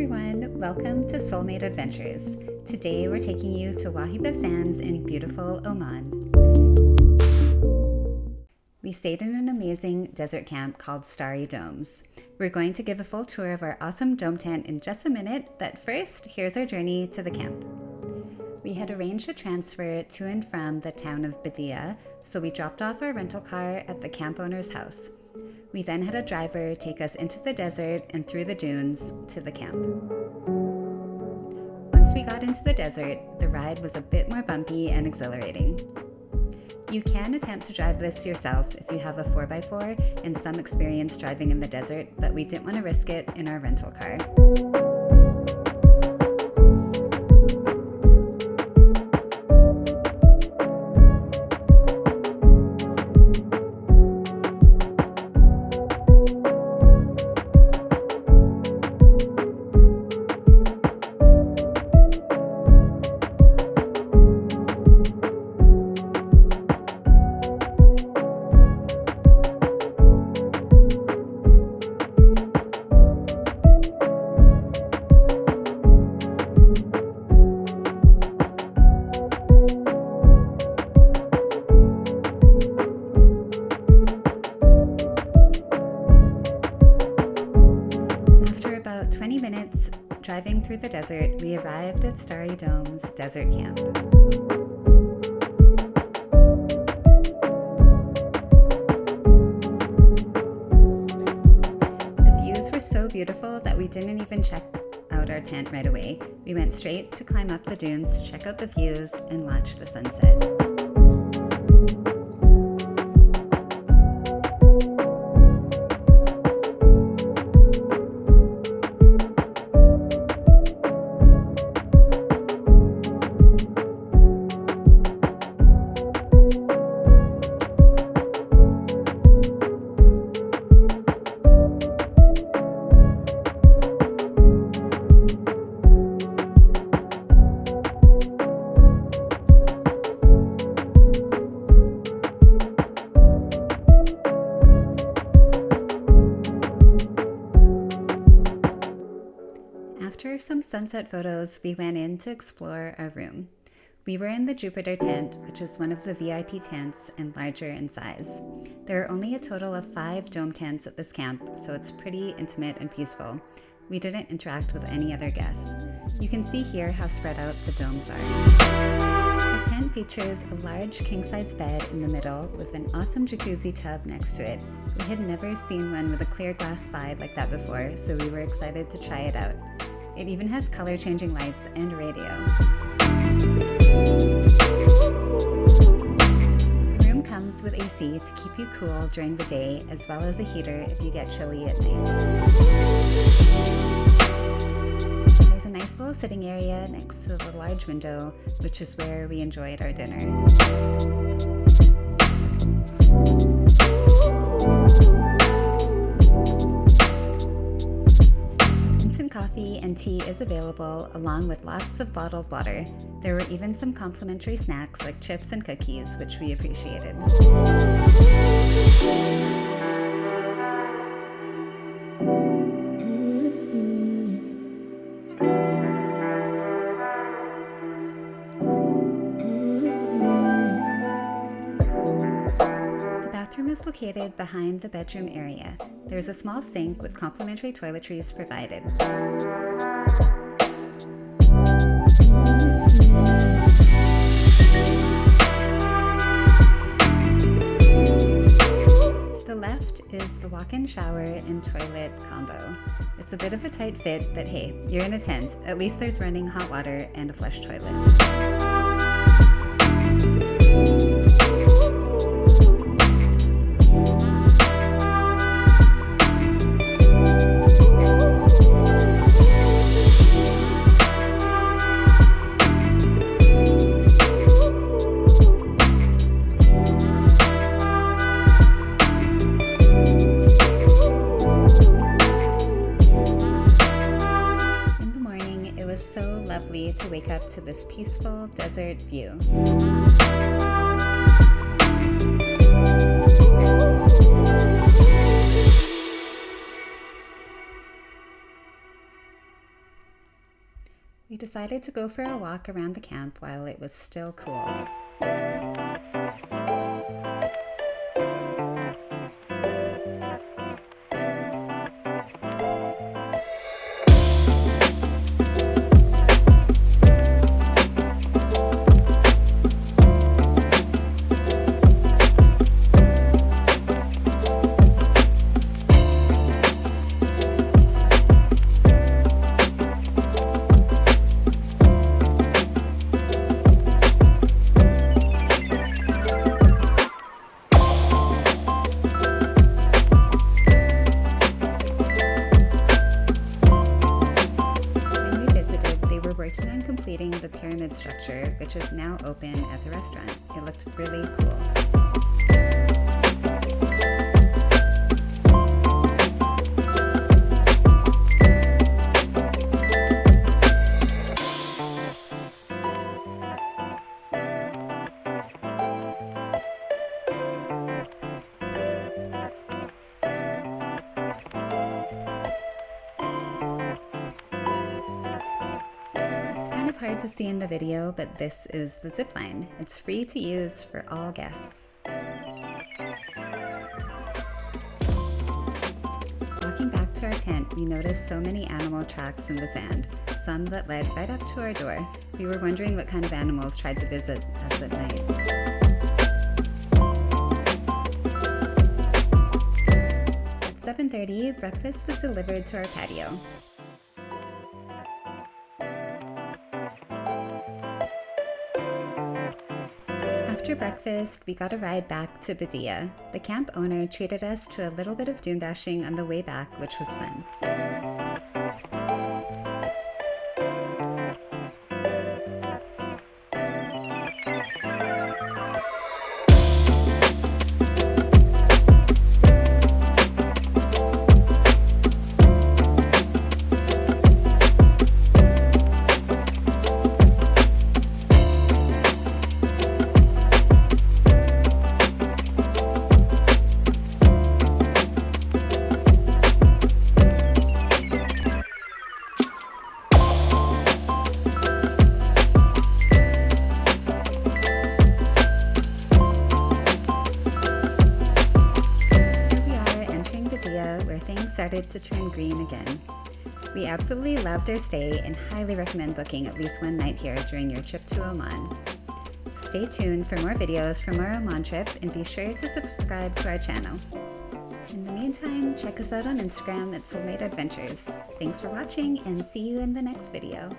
everyone, welcome to Soulmate Adventures. Today we're taking you to Wahiba Sands in beautiful Oman. We stayed in an amazing desert camp called Starry Domes. We're going to give a full tour of our awesome dome tent in just a minute, but first, here's our journey to the camp. We had arranged a transfer to and from the town of Badia, so we dropped off our rental car at the camp owner's house. We then had a driver take us into the desert and through the dunes to the camp. Once we got into the desert, the ride was a bit more bumpy and exhilarating. You can attempt to drive this yourself if you have a 4x4 and some experience driving in the desert, but we didn't want to risk it in our rental car. About 20 minutes driving through the desert, we arrived at Starry Domes Desert Camp. The views were so beautiful that we didn't even check out our tent right away. We went straight to climb up the dunes to check out the views and watch the sunset. After some sunset photos, we went in to explore our room. We were in the Jupiter tent, which is one of the VIP tents and larger in size. There are only a total of 5 dome tents at this camp, so it's pretty intimate and peaceful. We didn't interact with any other guests. You can see here how spread out the domes are. The tent features a large king-size bed in the middle with an awesome jacuzzi tub next to it. We had never seen one with a clear glass side like that before, so we were excited to try it out. It even has color-changing lights and a radio. The room comes with AC to keep you cool during the day, as well as a heater if you get chilly at night. There's a nice little sitting area next to the large window, which is where we enjoyed our dinner. Instant coffee and tea is available, along with lots of bottled water. There were even some complimentary snacks like chips and cookies, which we appreciated. The bathroom is located behind the bedroom area. There's a small sink with complimentary toiletries provided. To the left is the walk-in shower and toilet combo. It's a bit of a tight fit, but hey, you're in a tent. At least there's running hot water and a flush toilet. So lovely to wake up to this peaceful desert view. We decided to go for a walk around the camp while it was still cool. Working on completing the pyramid structure, which is now open as a restaurant. It looked really cool. It's kind of hard to see in the video, but this is the zip line. It's free to use for all guests. Walking back to our tent, we noticed so many animal tracks in the sand, some that led right up to our door. We were wondering what kind of animals tried to visit us at night. At 7:30, breakfast was delivered to our patio. After breakfast, we got a ride back to Badia. The camp owner treated us to a little bit of dune dashing on the way back, which was fun. Where things started to turn green again. We absolutely loved our stay and highly recommend booking at least one night here during your trip to Oman. Stay tuned for more videos from our Oman trip and be sure to subscribe to our channel. In the meantime, check us out on Instagram at Soulmate Adventures. Thanks for watching and see you in the next video.